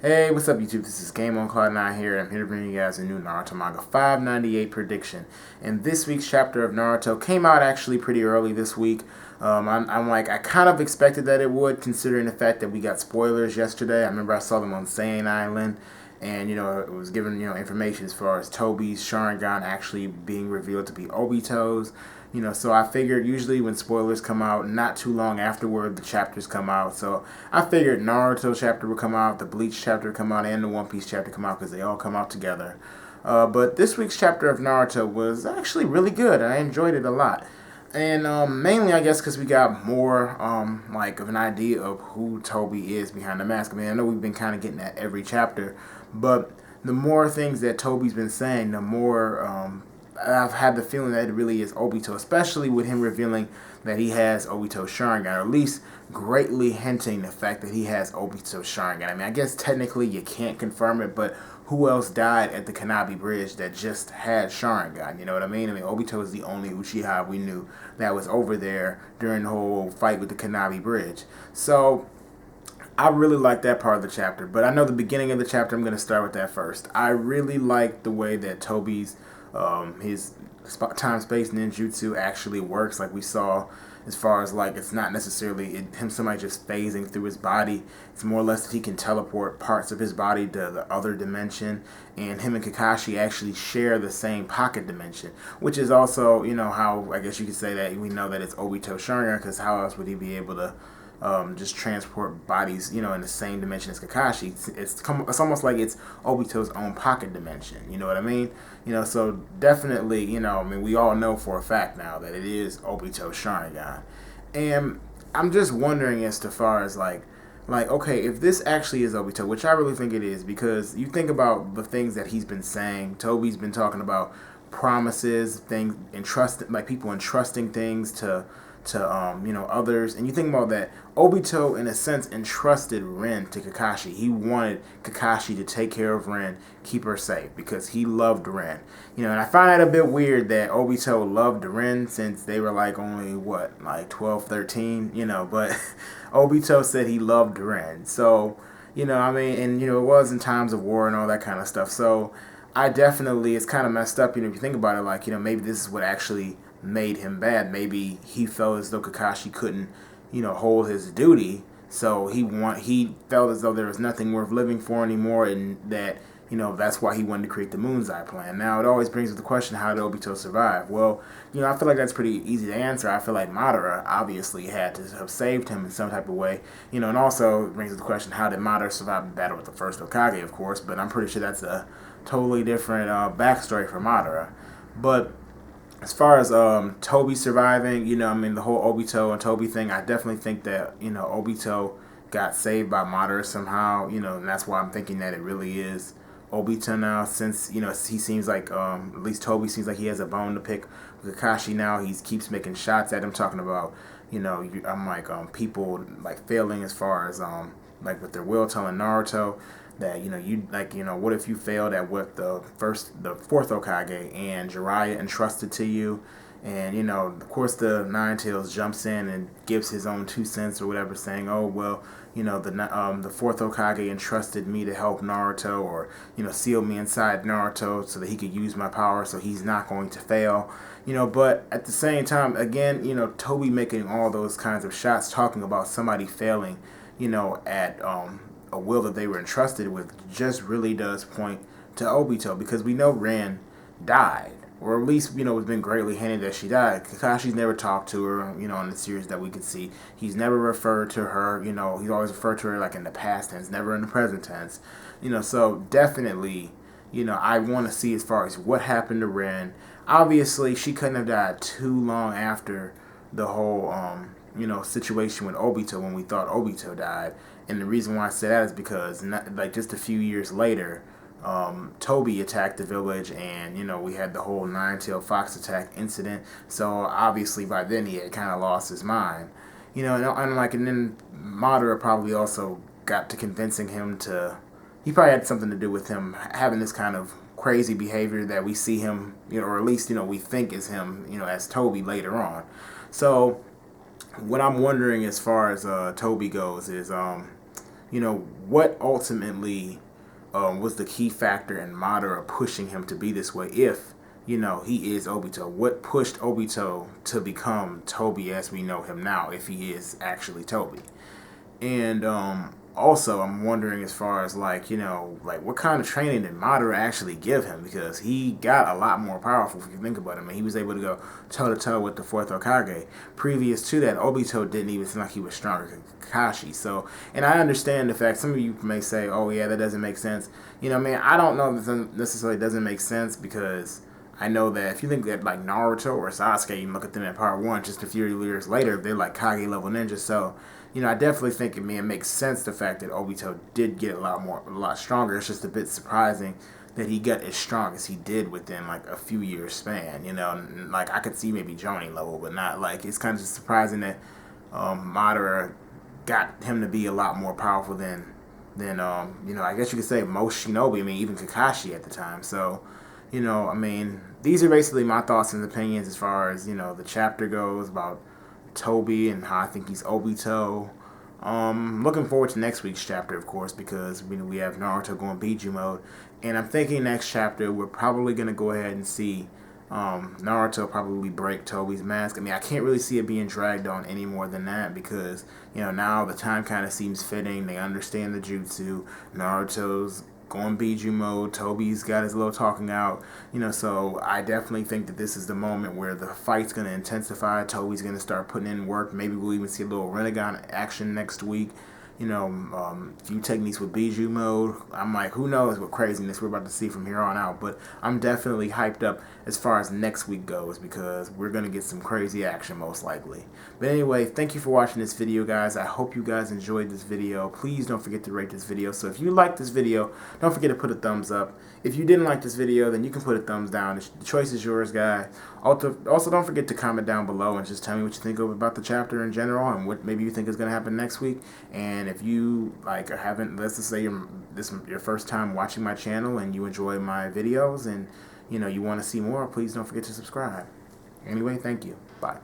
Hey, what's up, YouTube? This is Game on Cloud 9 here, and I'm here to bring you guys a new Naruto manga 598 prediction. And this week's chapter of Naruto came out actually pretty early this week. I kind of expected that it would, considering the fact that we got spoilers yesterday. I remember I saw them on Saiyan Island, and it was given information as far as Toby's Sharingan actually being revealed to be Obitos. So I figured usually when spoilers come out, not too long afterward, the chapters come out. So I figured Naruto chapter would come out, the Bleach chapter would come out, and the One Piece chapter come out because they all come out together. But this week's chapter of Naruto was actually really good. I enjoyed it a lot. And mainly, I guess, because we got more of an idea of who Toby is behind the mask. I mean, I know we've been kind of getting that every chapter, but the more things that Toby's been saying, the more I've had the feeling that it really is Obito, especially with him revealing that he has Obito Sharingan, or at least greatly hinting the fact that he has Obito Sharingan. I mean, I guess technically you can't confirm it, but who else died at the Kanabi Bridge that just had Sharingan? You know what I mean? I mean, Obito is the only Uchiha we knew that was over there during the whole fight with the Kanabi Bridge. So I really like that part of the chapter, but I know the beginning of the chapter, I'm going to start with that first. I really like the way that Toby's his time space ninjutsu actually works, like we saw, as far as like it's not necessarily him somebody just phasing through his body. It's more or less that he can teleport parts of his body to the other dimension, and him and Kakashi actually share the same pocket dimension, which is also how I guess you could say that we know that it's Obito Sharingan, because how else would he be able to just transport bodies, in the same dimension as Kakashi? It's almost like it's Obito's own pocket dimension. You know what I mean? So definitely, I mean, we all know for a fact now that it is Obito Sharingan, and I'm just wondering as to far as okay, if this actually is Obito, which I really think it is, because you think about the things that he's been saying. Toby's been talking about promises, things, entrust, like people entrusting things to others, and you think about that. Obito in a sense entrusted Rin to Kakashi. He wanted Kakashi to take care of Rin, keep her safe, because he loved Rin. And I find it a bit weird that Obito loved Rin since they were like only what, like 12, 13, but Obito said he loved Rin. So I mean, and it was in times of war and all that kind of stuff. So I definitely, it's kind of messed up, if you think about it, like, maybe this is what actually made him bad. Maybe he felt as though Kakashi couldn't, hold his duty, so he felt as though there was nothing worth living for anymore, and that, that's why he wanted to create the Moon's Eye plan. Now, it always brings up the question, how did Obito survive? Well, I feel like that's pretty easy to answer. I feel like Madara obviously had to have saved him in some type of way, and also it brings up the question, how did Madara survive the battle with the first Hokage, of course, but I'm pretty sure that's a totally different backstory for Madara. But as far as Toby surviving, I mean, the whole Obito and Toby thing, I definitely think that, Obito got saved by Madara somehow, and that's why I'm thinking that it really is Obito now, since, he seems like, at least Toby seems like he has a bone to pick with Kakashi now. He keeps making shots at him, talking about, I'm like, people, like, failing as far as, like, with their will, telling Naruto that what if you failed at what the fourth Okage and Jiraiya entrusted to you, and of course the Nine Tails jumps in and gives his own 2 cents or whatever, saying, oh well, the fourth Okage entrusted me to help Naruto, or seal me inside Naruto so that he could use my power, so he's not going to fail. But at the same time, again, Toby making all those kinds of shots, talking about somebody failing, at a will that they were entrusted with, just really does point to Obito, because we know Ran died, or at least it's been greatly hinted that she died. Kakashi's never talked to her, in the series that we could see. He's never referred to her, he's always referred to her like in the past tense, never in the present tense. So definitely, I want to see as far as what happened to Ren. Obviously, she couldn't have died too long after the whole situation with Obito, when we thought Obito died. And the reason why I say that is because, just a few years later, Toby attacked the village, and we had the whole Nine-Tailed Fox attack incident. So obviously by then he had kind of lost his mind, and then Madara probably also got to convincing him to. He probably had something to do with him having this kind of crazy behavior that we see him, or at least we think is him, as Toby later on. So what I'm wondering as far as Toby goes is, what ultimately was the key factor in Madara pushing him to be this way if, he is Obito? What pushed Obito to become Toby as we know him now if he is actually Toby? And also, I'm wondering as far as like what kind of training did Madara actually give him? Because he got a lot more powerful if you think about it. I mean, he was able to go toe to toe with the fourth Hokage. Previous to that, Obito didn't even seem like he was stronger than Kakashi. So, and I understand the fact some of you may say, "Oh yeah, that doesn't make sense." I don't know if that necessarily doesn't make sense because I know that if you think that like Naruto or Sasuke, you look at them at part one, just a few years later, they're like Kage level ninjas. So, I definitely think it makes sense the fact that Obito did get a lot stronger. It's just a bit surprising that he got as strong as he did within like a few years span. And, like I could see maybe Jonin level, but not like it's kind of just surprising that Madara got him to be a lot more powerful than I guess you could say most shinobi. I mean, even Kakashi at the time. So. These are basically my thoughts and opinions as far as, the chapter goes about Toby and how I think he's Obito. Looking forward to next week's chapter, of course, because we have Naruto going Biju mode. And I'm thinking next chapter we're probably going to go ahead and see Naruto probably break Toby's mask. I can't really see it being dragged on any more than that because, now the time kind of seems fitting. They understand the jutsu. Naruto's going Biju mode. Toby's got his little talking out. So I definitely think that this is the moment where the fight's going to intensify. Toby's going to start putting in work. Maybe we'll even see a little Rinnegan action next week. Few techniques with Biju mode. I'm like, who knows what craziness we're about to see from here on out. But I'm definitely hyped up as far as next week goes because we're going to get some crazy action most likely. But anyway, thank you for watching this video, guys. I hope you guys enjoyed this video. Please don't forget to rate this video. So if you liked this video, don't forget to put a thumbs up. If you didn't like this video, then you can put a thumbs down. The choice is yours, guys. Also, don't forget to comment down below and just tell me what you think about the chapter in general and what maybe you think is going to happen next week. And if you let's just say this is your first time watching my channel and you enjoy my videos and you want to see more, please don't forget to subscribe. Anyway, thank you. Bye.